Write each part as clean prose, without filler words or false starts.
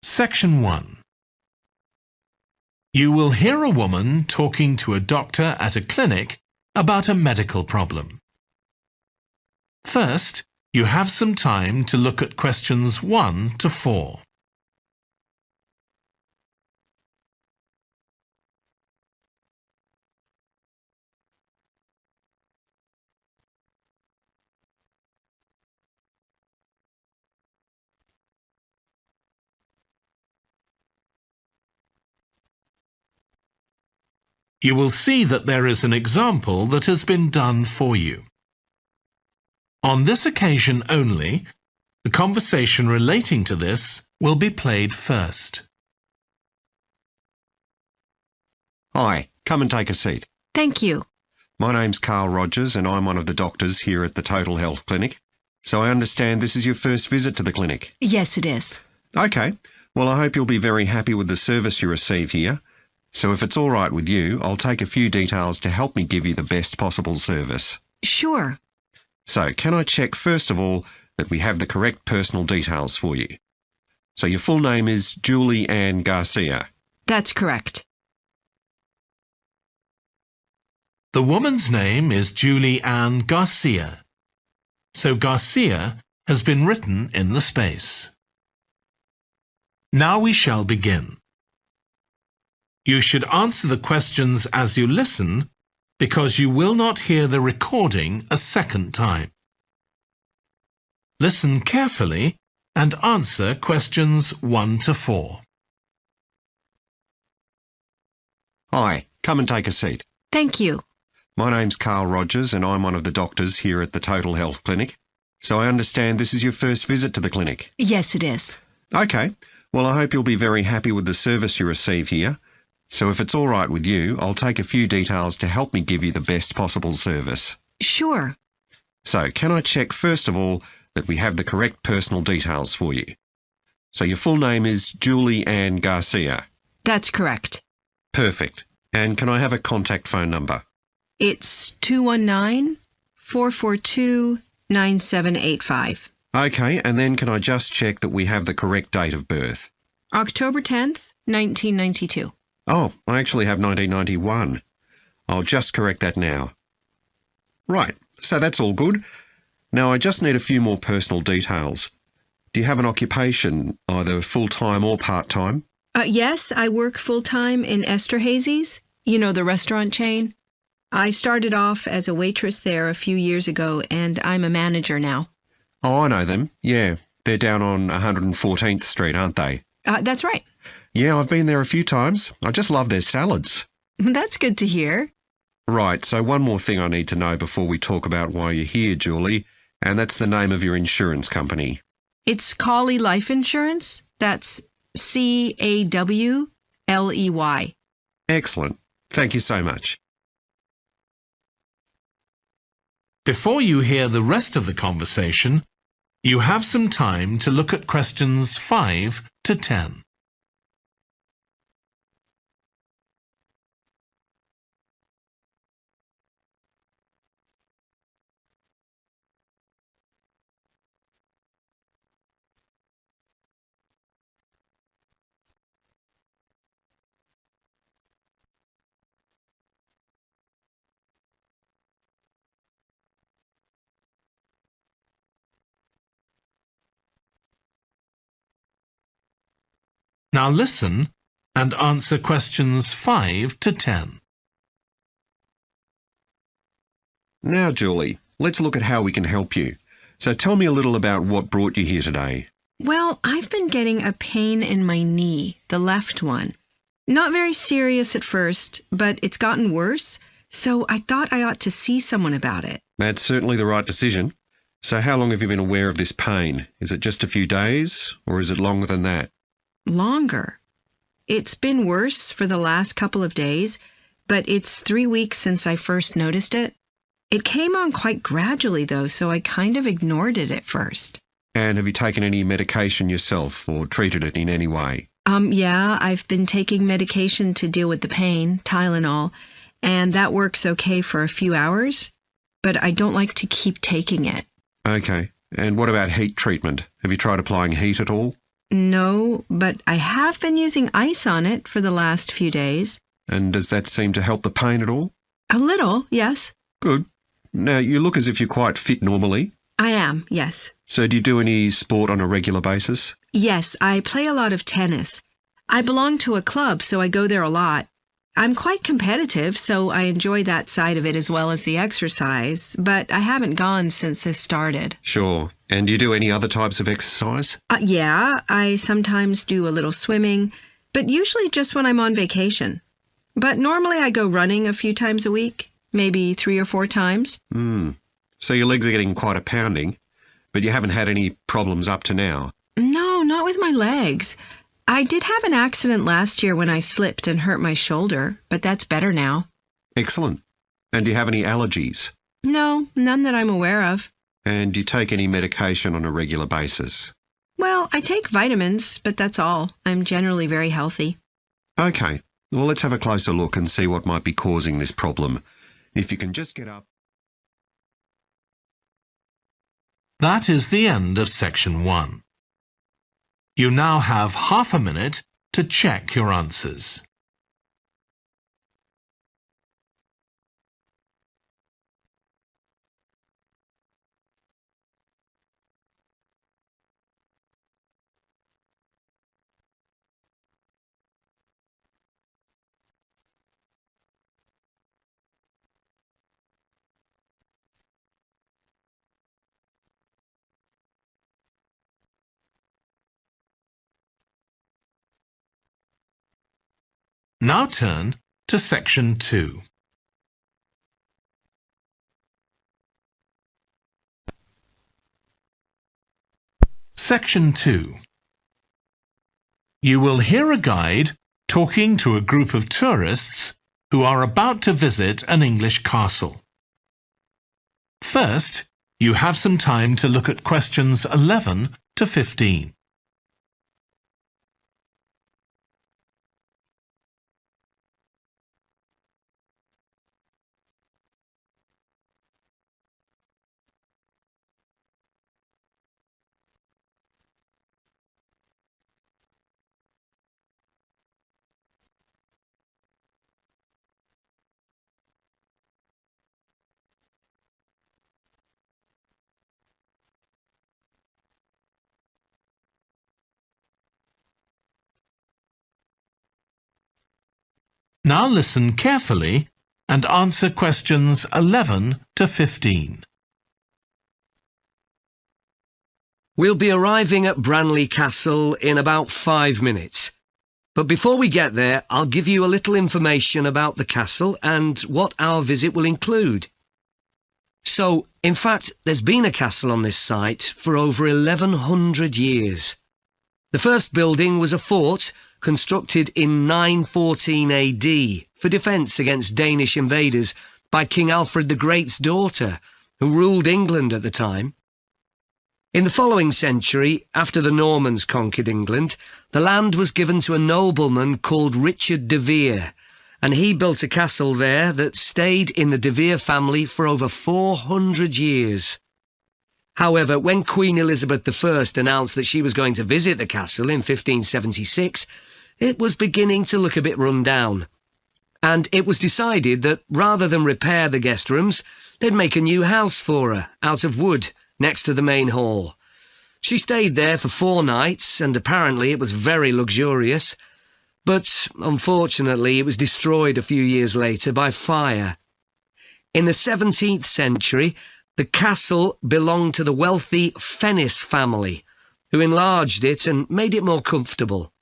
Section 1. You will hear a woman talking to a doctor at a clinic about a medical problem. First, you have some time to look at questions 1 to 4. You will see that there is an example that has been done for you. On this occasion only, the conversation relating to this will be played first. Hi, come and take a seat. Thank you. My name's Carl Rogers and I'm one of the doctors here at the Total Health Clinic. So I understand this is your first visit to the clinic. Yes, it is. Okay, well I hope you'll be very happy with the service you receive here. So if it's all right with you, I'll take a few details to help me give you the best possible service. Sure. So can I check first of all that we have the correct personal details for you? So your full name is Julie Ann Garcia. That's correct. The woman's name is Julie Ann Garcia, so Garcia has been written in the space. Now we shall begin. You should answer the questions as you listen, because you will not hear the recording a second time. Listen carefully and answer questions 1 to 4. Hi, come and take a seat. Thank you. My name's Carl Rogers and I'm one of the doctors here at the Total Health Clinic. So I understand this is your first visit to the clinic. Yes, it is. Okay, well I hope you'll be very happy with the service you receive here. So if it's all right with you, I'll take a few details to help me give you the best possible service. Sure. So can I check first of all that we have the correct personal details for you? So your full name is Julie Ann Garcia. That's correct. Perfect. And can I have a contact phone number? It's 219-442-9785. Okay, and then can I just check that we have the correct date of birth? October 10th, 1992. Oh, I actually have 1991. I'll just correct that now. Right, so that's all good. Now I just need a few more personal details. Do you have an occupation, either full-time or part-time? Yes, I work full-time in Esterhazy's, you know, the restaurant chain. I started off as a waitress there a few years ago, and I'm a manager now. Oh, I know them. Yeah, they're down on 114th Street, aren't they? That's right. Yeah, I've been there a few times. I just love their salads. That's good to hear. Right, so one more thing I need to know before we talk about why you're here, Julie, and that's the name of your insurance company. It's Cawley Life Insurance. That's Cawley. Excellent. Thank you so much. Before you hear the rest of the conversation, you have some time to look at questions 5 to 10. Now listen and answer questions 5 to 10. Now, Julie, let's look at how we can help you. So tell me a little about what brought you here today. Well, I've been getting a pain in my knee, the left one. Not very serious at first, but it's gotten worse, so I thought I ought to see someone about it. That's certainly the right decision. So how long have you been aware of this pain? Is it just a few days, or is it longer than that? Longer. It's been worse for the last couple of days, but it's 3 weeks since I first noticed it. It came on quite gradually, though, so I kind of ignored it at first. And have you taken any medication yourself or treated it in any way? Yeah, I've been taking medication to deal with the pain, Tylenol, and that works okay for a few hours, but I don't like to keep taking it. Okay. And what about heat treatment? Have you tried applying heat at all? No, but I have been using ice on it for the last few days. And does that seem to help the pain at all? A little, yes. Good. Now, you look as if you're quite fit normally. I am, yes. So do you do any sport on a regular basis? Yes, I play a lot of tennis. I belong to a club, so I go there a lot. I'm quite competitive, so I enjoy that side of it as well as the exercise, but I haven't gone since this started. Sure. And do you do any other types of exercise? Yeah, I sometimes do a little swimming, but usually just when I'm on vacation. But normally I go running a few times a week, maybe 3 or 4 times. So your legs are getting quite a pounding, but you haven't had any problems up to now? No, not with my legs. I did have an accident last year when I slipped and hurt my shoulder, but that's better now. Excellent. And do you have any allergies? No, none that I'm aware of. And do you take any medication on a regular basis? Well, I take vitamins, but that's all. I'm generally very healthy. Okay. Well, let's have a closer look and see what might be causing this problem. If you can just get up. That is the end of section 1. You now have half a minute to check your answers. Now turn to section 2. Section 2. You will hear a guide talking to a group of tourists who are about to visit an English castle. First, you have some time to look at questions 11 to 15. Now listen carefully and answer questions 11 to 15. We'll be arriving at Branley Castle in about 5 minutes. But before we get there, I'll give you a little information about the castle and what our visit will include. So, in fact, there's been a castle on this site for over 1100 years. The first building was a fort constructed in 914 AD for defence against Danish invaders by King Alfred the Great's daughter, who ruled England at the time. In the following century, after the Normans conquered England, the land was given to a nobleman called Richard de Vere, and he built a castle there that stayed in the de Vere family for over 400 years. However, when Queen Elizabeth I announced that she was going to visit the castle in 1576, it was beginning to look a bit run down. And it was decided that rather than repair the guest rooms, they'd make a new house for her, out of wood, next to the main hall. She stayed there for 4 nights, and apparently it was very luxurious. But, unfortunately, it was destroyed a few years later by fire. In the 17th century, the castle belonged to the wealthy Fennis family, who enlarged it and made it more comfortable.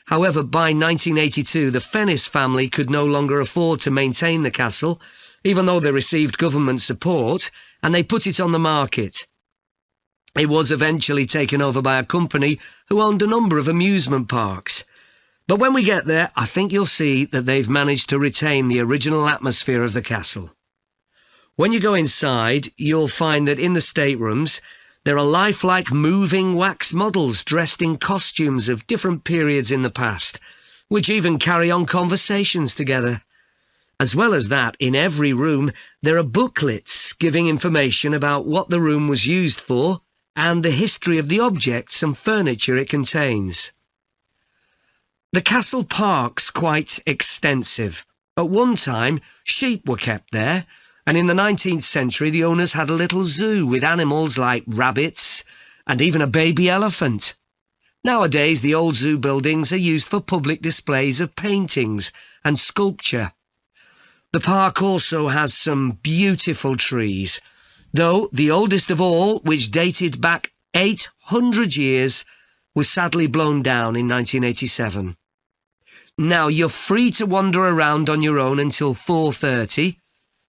However, by 1982, the Fennis family could no longer afford to maintain the castle, even though they received government support, and they put it on the market. It was eventually taken over by a company who owned a number of amusement parks. But when we get there, I think you'll see that they've managed to retain the original atmosphere of the castle. When you go inside, you'll find that in the staterooms, there are lifelike moving wax models dressed in costumes of different periods in the past, which even carry on conversations together. As well as that, in every room, there are booklets giving information about what the room was used for and the history of the objects and furniture it contains. The castle park's quite extensive. At one time, sheep were kept there, and in the 19th century the owners had a little zoo with animals like rabbits and even a baby elephant. Nowadays, the old zoo buildings are used for public displays of paintings and sculpture. The park also has some beautiful trees, though the oldest of all, which dated back 800 years, was sadly blown down in 1987. Now, you're free to wander around on your own until 4:30,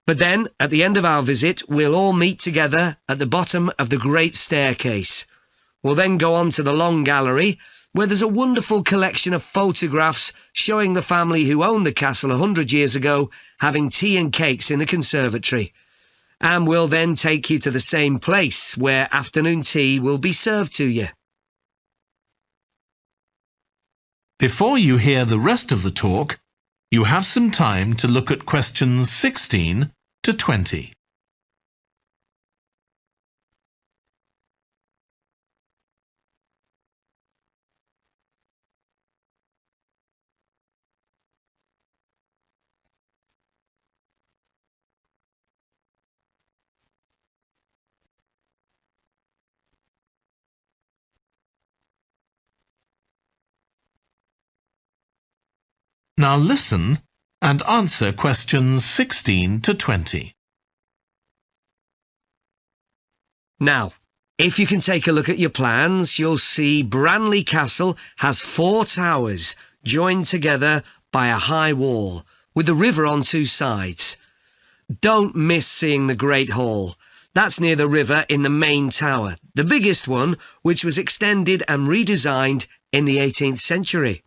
but then, at the end of our visit, we'll all meet together at the bottom of the great staircase. We'll then go on to the long gallery, where there's a wonderful collection of photographs showing the family who owned the castle 100 years ago having tea and cakes in the conservatory. And we'll then take you to the same place, where afternoon tea will be served to you. Before you hear the rest of the talk, you have some time to look at questions 16 to 20. Now listen and answer questions 16 to 20. Now, if you can take a look at your plans, you'll see Branley Castle has 4 towers joined together by a high wall, with the river on 2 sides. Don't miss seeing the Great Hall. That's near the river in the main tower, the biggest one, which was extended and redesigned in the 18th century.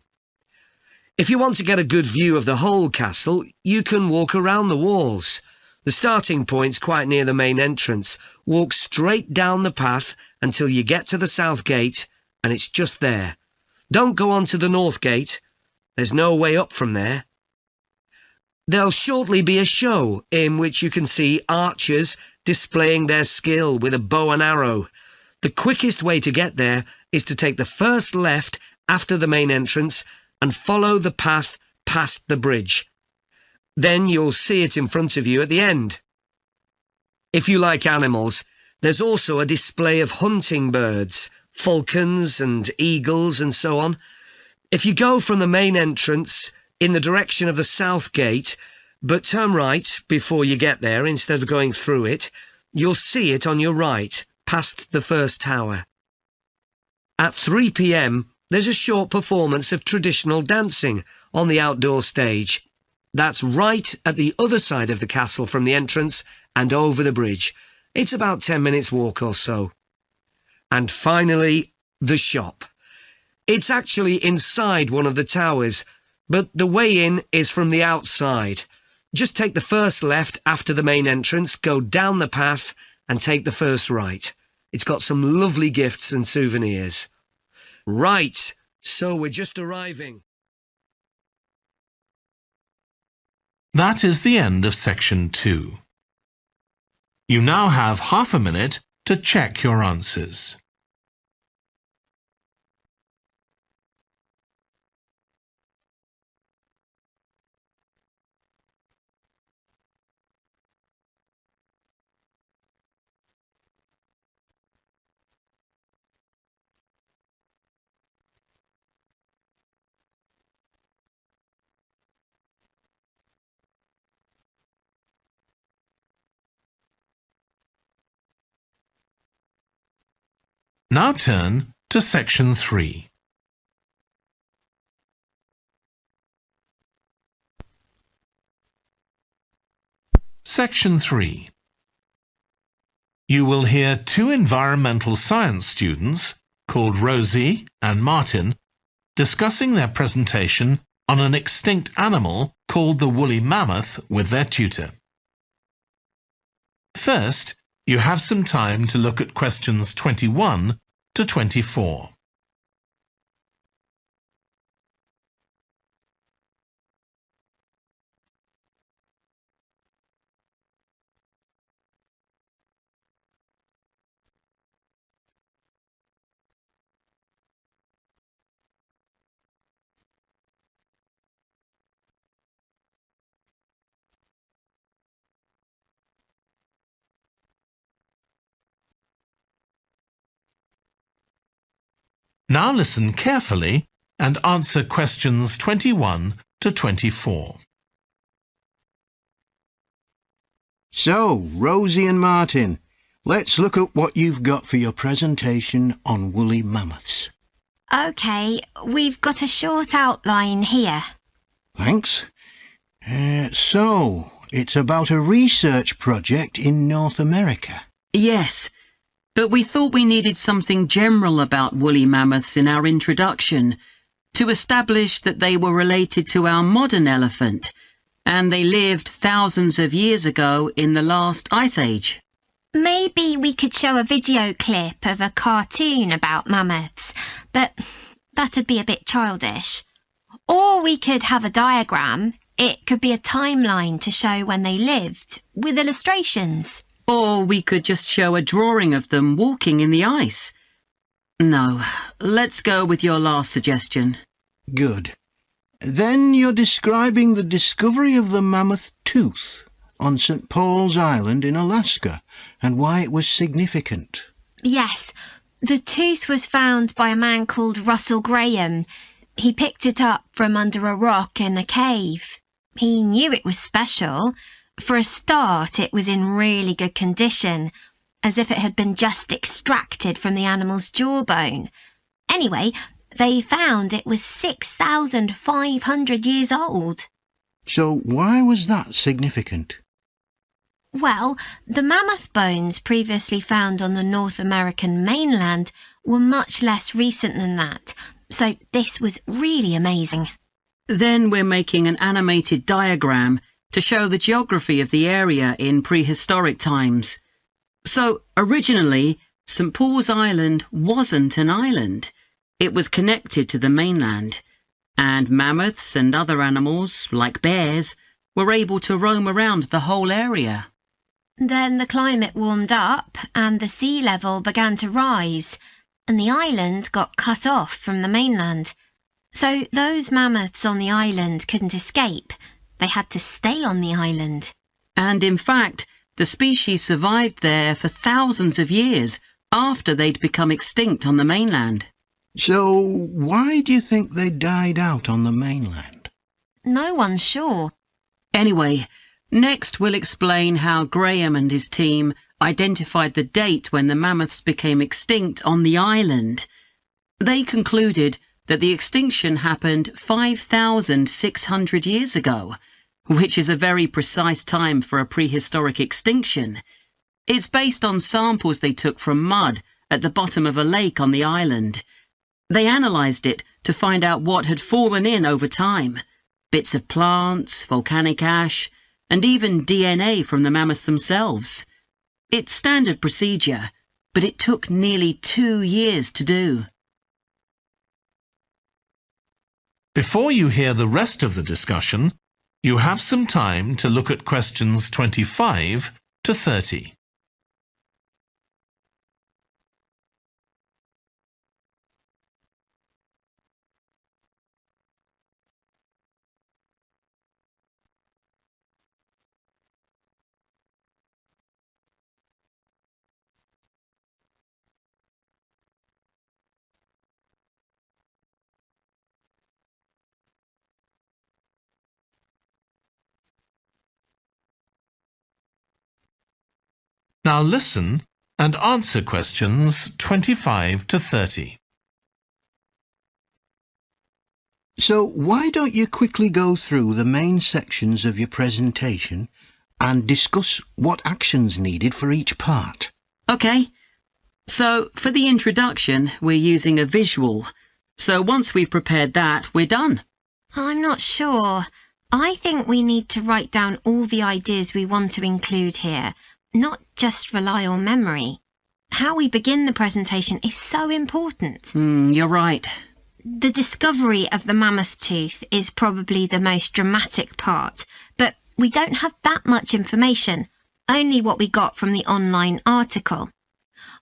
If you want to get a good view of the whole castle, you can walk around the walls. The starting point's quite near the main entrance. Walk straight down the path until you get to the south gate, and it's just there. Don't go on to the north gate. There's no way up from there. There'll shortly be a show in which you can see archers displaying their skill with a bow and arrow. The quickest way to get there is to take the first left after the main entrance and follow the path past the bridge. Then you'll see it in front of you at the end. If you like animals, there's also a display of hunting birds, falcons and eagles and so on. If you go from the main entrance in the direction of the south gate, but turn right before you get there instead of going through it, you'll see it on your right, past the first tower. At 3 p.m, there's a short performance of traditional dancing on the outdoor stage. That's right at the other side of the castle from the entrance and over the bridge. It's about 10 minutes walk or so. And finally, the shop. It's actually inside one of the towers, but the way in is from the outside. Just take the first left after the main entrance, go down the path and take the first right. It's got some lovely gifts and souvenirs. Right, so we're just arriving. That is the end of section 2. You now have half a minute to check your answers. Now turn to section 3. Section 3. You will hear 2 environmental science students, called Rosie and Martin, discussing their presentation on an extinct animal called the woolly mammoth with their tutor. First, you have some time to look at questions 21 to 24. Now listen carefully and answer questions 21 to 24. So, Rosie and Martin, let's look at what you've got for your presentation on woolly mammoths. OK, we've got a short outline here. Thanks. So, it's about a research project in North America. Yes, but we thought we needed something general about woolly mammoths in our introduction to establish that they were related to our modern elephant, and they lived thousands of years ago in the last ice age. Maybe we could show a video clip of a cartoon about mammoths, but that'd be a bit childish. Or we could have a diagram. It could be a timeline to show when they lived, with illustrations. Or we could just show a drawing of them walking in the ice. No, let's go with your last suggestion. Good. Then you're describing the discovery of the mammoth tooth on St. Paul's Island in Alaska and why it was significant. Yes, the tooth was found by a man called Russell Graham. He picked it up from under a rock in a cave. He knew it was special. For a start, it was in really good condition, as if it had been just extracted from the animal's jawbone. Anyway, they found it was 6,500 years old. So why was that significant? Well, the mammoth bones previously found on the North American mainland were much less recent than that, so this was really amazing. Then we're making an animated diagram to show the geography of the area in prehistoric times. So, originally, St. Paul's Island wasn't an island. It was connected to the mainland, and mammoths and other animals, like bears, were able to roam around the whole area. Then the climate warmed up and the sea level began to rise, and the island got cut off from the mainland. So those mammoths on the island couldn't escape. They had to stay on the island. And in fact, the species survived there for thousands of years after they'd become extinct on the mainland. So why do you think they died out on the mainland? No one's sure. Anyway, next we'll explain how Graham and his team identified the date when the mammoths became extinct on the island. They concluded that the extinction happened 5,600 years ago, which is a very precise time for a prehistoric extinction. It's based on samples they took from mud at the bottom of a lake on the island. They analysed it to find out what had fallen in over time. Bits of plants, volcanic ash, and even DNA from the mammoths themselves. It's standard procedure, but it took nearly 2 years to do. Before you hear the rest of the discussion, you have some time to look at questions 25 to 30. Now listen and answer questions 25 to 30. So why don't you quickly go through the main sections of your presentation and discuss what actions needed for each part? OK. So, for the introduction, we're using a visual. So once we've prepared that, we're done. I'm not sure. I think we need to write down all the ideas we want to include here, not just rely on memory. How we begin the presentation is so important. You're right. The discovery of the mammoth tooth is probably the most dramatic part, but we don't have that much information, only what we got from the online article.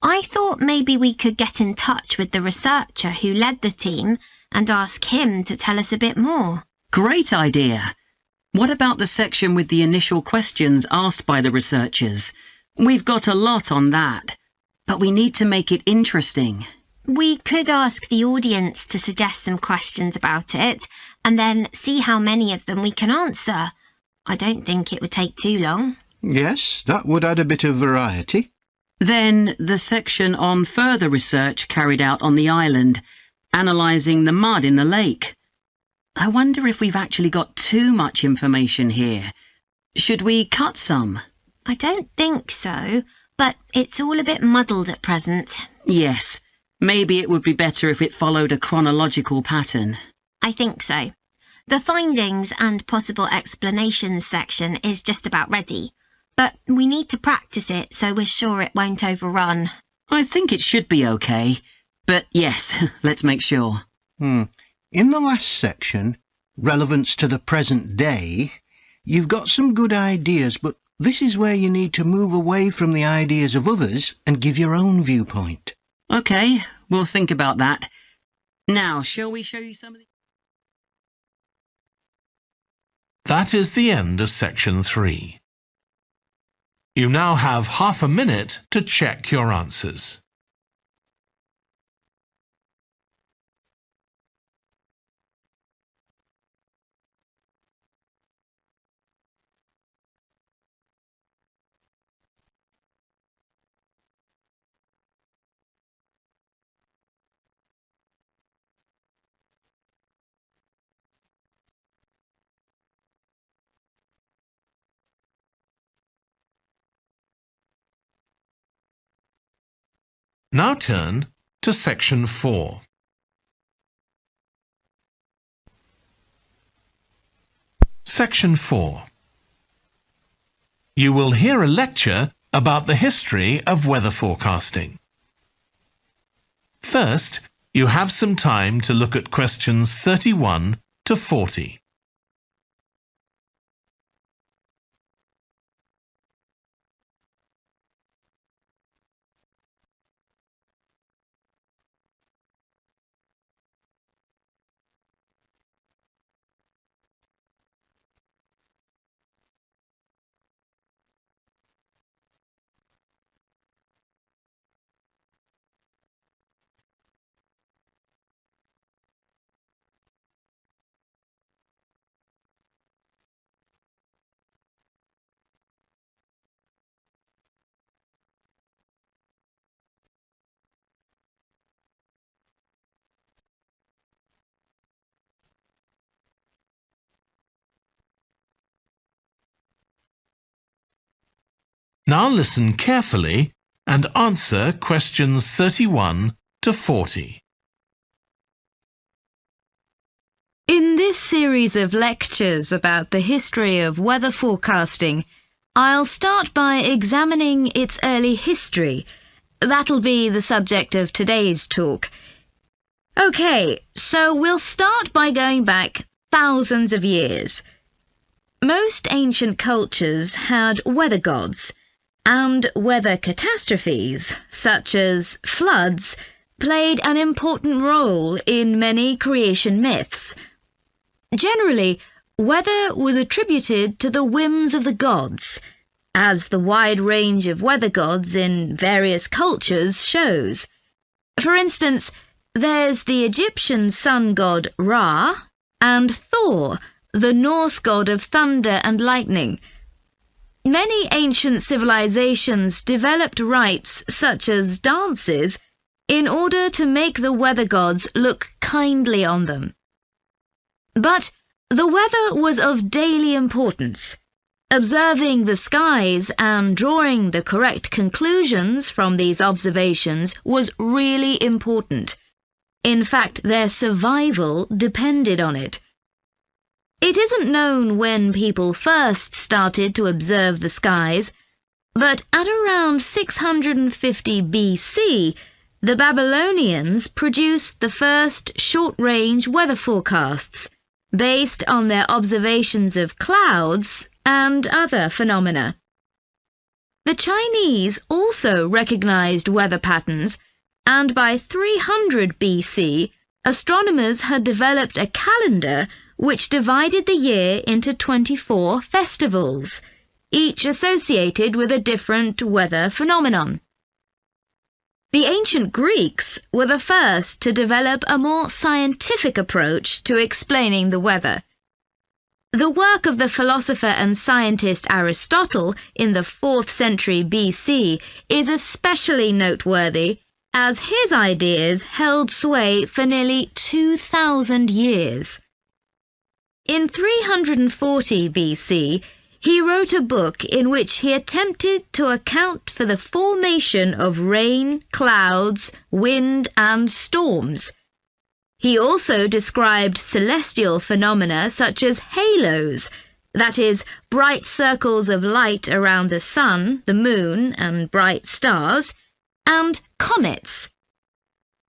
I thought maybe we could get in touch with the researcher who led the team and ask him to tell us a bit more. Great idea. What about the section with the initial questions asked by the researchers? We've got a lot on that, but we need to make it interesting. We could ask the audience to suggest some questions about it, and then see how many of them we can answer. I don't think it would take too long. Yes, that would add a bit of variety. Then the section on further research carried out on the island, analysing the mud in the lake. I wonder if we've actually got too much information here. Should we cut some? I don't think so, but it's all a bit muddled at present. Yes, maybe it would be better if it followed a chronological pattern. I think so. The findings and possible explanations section is just about ready, but we need to practice it so we're sure it won't overrun. I think it should be okay, but yes, let's make sure. In the last section, relevance to the present day, you've got some good ideas, but this is where you need to move away from the ideas of others and give your own viewpoint. Okay, we'll think about that. Now, shall we show you some of the... That is the end of section 3. You now have half a minute to check your answers. Now turn to section 4. Section 4. You will hear a lecture about the history of weather forecasting. First, you have some time to look at questions 31 to 40. Now listen carefully and answer questions 31 to 40. In this series of lectures about the history of weather forecasting, I'll start by examining its early history. That'll be the subject of today's talk. Okay, so we'll start by going back thousands of years. Most ancient cultures had weather gods, and weather catastrophes, such as floods, played an important role in many creation myths. Generally, weather was attributed to the whims of the gods, as the wide range of weather gods in various cultures shows. For instance, there's the Egyptian sun god Ra, and Thor, the Norse god of thunder and lightning. Many ancient civilizations developed rites such as dances in order to make the weather gods look kindly on them. But the weather was of daily importance. Observing the skies and drawing the correct conclusions from these observations was really important. In fact, their survival depended on it. It isn't known when people first started to observe the skies, but at around 650 BC, the Babylonians produced the first short-range weather forecasts, based on their observations of clouds and other phenomena. The Chinese also recognized weather patterns, and by 300 BC, astronomers had developed a calendar which divided the year into 24 festivals, each associated with a different weather phenomenon. The ancient Greeks were the first to develop a more scientific approach to explaining the weather. The work of the philosopher and scientist Aristotle in the 4th century BC is especially noteworthy, as his ideas held sway for nearly 2,000 years. In 340 BC, he wrote a book in which he attempted to account for the formation of rain, clouds, wind, and storms. He also described celestial phenomena such as halos, that is, bright circles of light around the sun, the moon, and bright stars, and comets.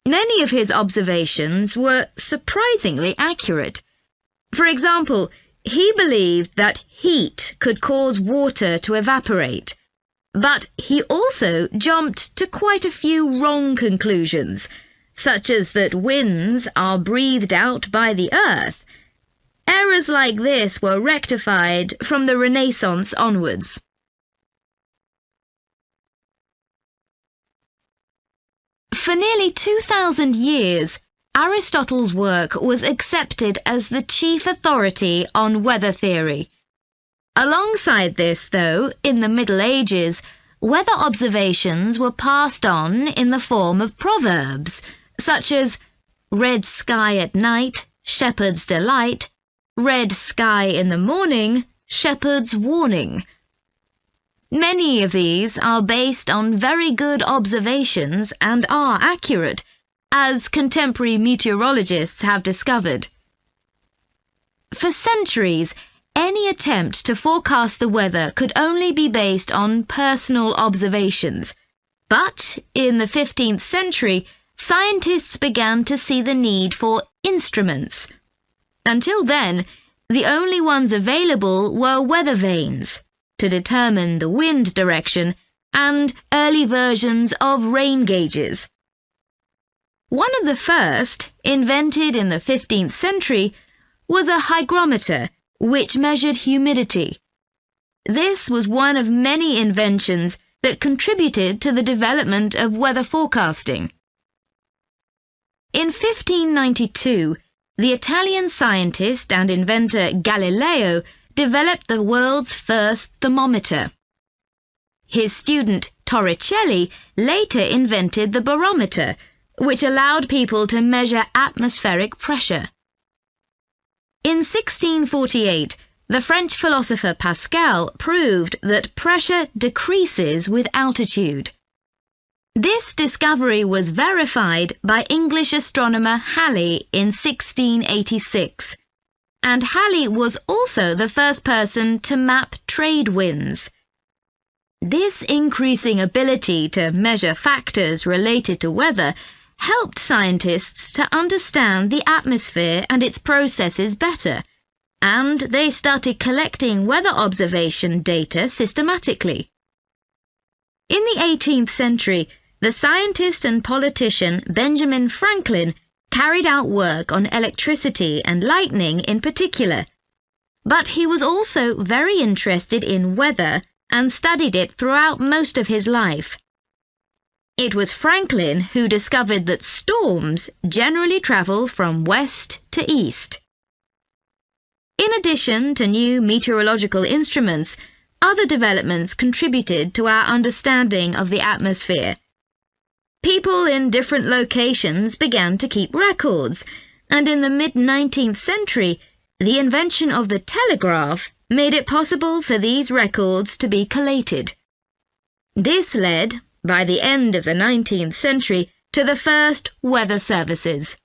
Many of his observations were surprisingly accurate. For example, he believed that heat could cause water to evaporate, but he also jumped to quite a few wrong conclusions, such as that winds are breathed out by the earth. Errors like this were rectified from the Renaissance onwards. For nearly 2,000 years, Aristotle's work was accepted as the chief authority on weather theory. Alongside this, though, in the Middle Ages, weather observations were passed on in the form of proverbs, such as red sky at night, shepherd's delight, red sky in the morning, shepherd's warning. Many of these are based on very good observations and are accurate, as contemporary meteorologists have discovered. For centuries, any attempt to forecast the weather could only be based on personal observations. But in the 15th century, scientists began to see the need for instruments. Until then, the only ones available were weather vanes to determine the wind direction and early versions of rain gauges. One of the first, invented in the 15th century, was a hygrometer, which measured humidity. This was one of many inventions that contributed to the development of weather forecasting. In 1592, the Italian scientist and inventor Galileo developed the world's first thermometer. His student Torricelli later invented the barometer, which allowed people to measure atmospheric pressure. In 1648, the French philosopher Pascal proved that pressure decreases with altitude. This discovery was verified by English astronomer Halley in 1686, and Halley was also the first person to map trade winds. This increasing ability to measure factors related to weather helped scientists to understand the atmosphere and its processes better, and they started collecting weather observation data systematically. In the 18th century, the scientist and politician Benjamin Franklin carried out work on electricity and lightning in particular, but he was also very interested in weather and studied it throughout most of his life. It was Franklin who discovered that storms generally travel from west to east. In addition to new meteorological instruments, other developments contributed to our understanding of the atmosphere. People in different locations began to keep records, and in the mid-19th century, the invention of the telegraph made it possible for these records to be collated. This led, by the end of the 19th century, to the first weather services.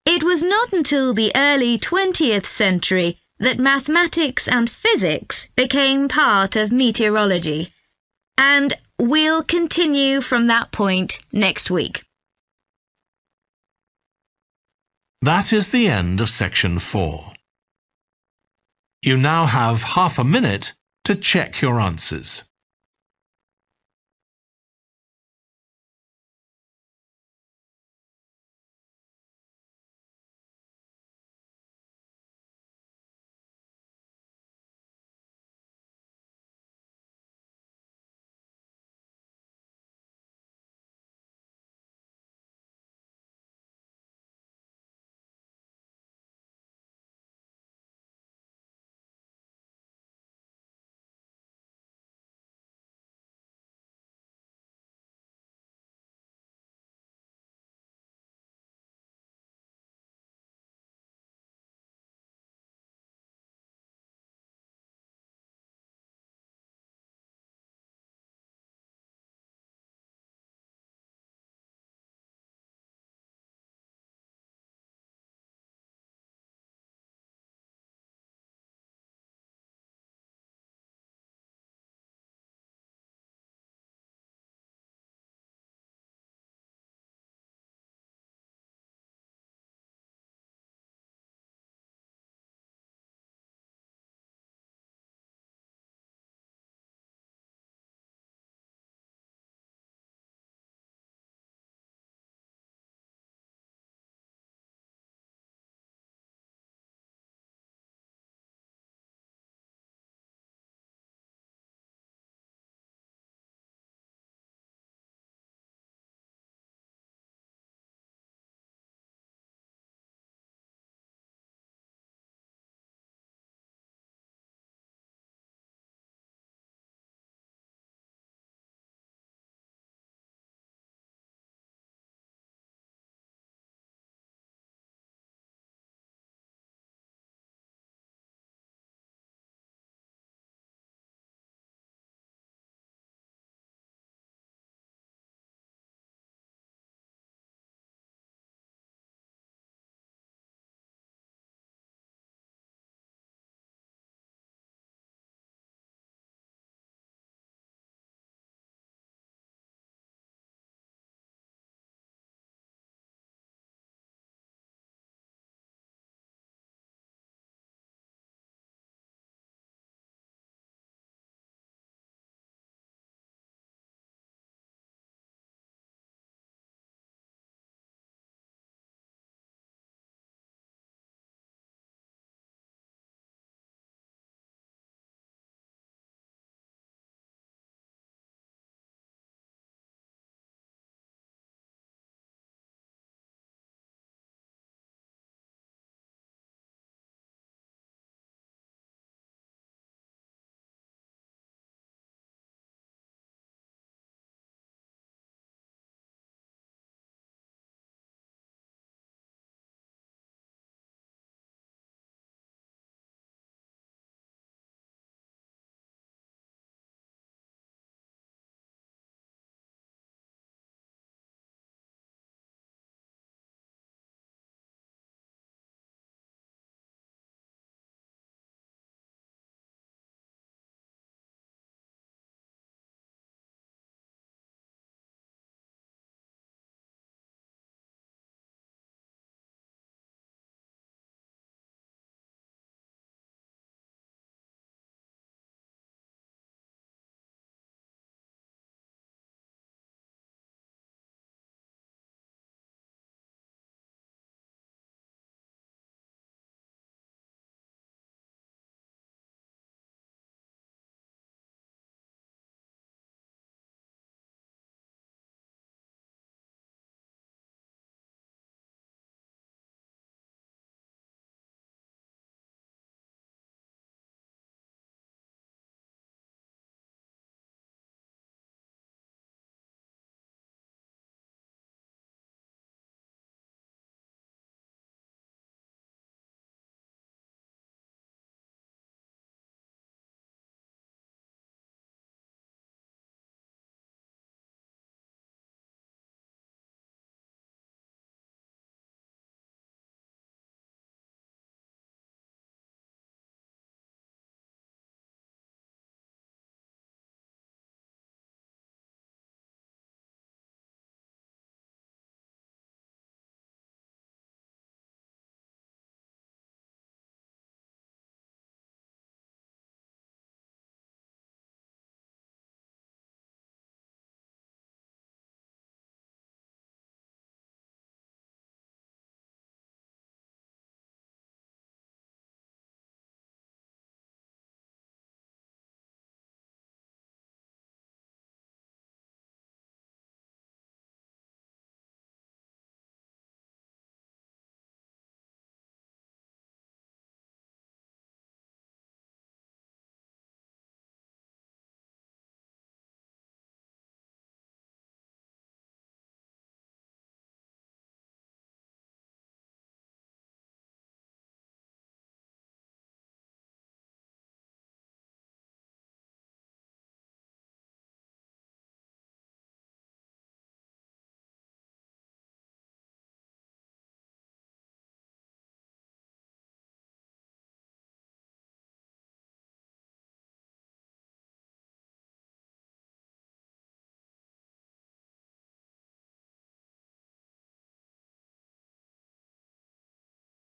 It was not until the early 20th century that mathematics and physics became part of meteorology, and we'll continue from that point next week. That is the end of section 4. You now have half a minute to check your answers.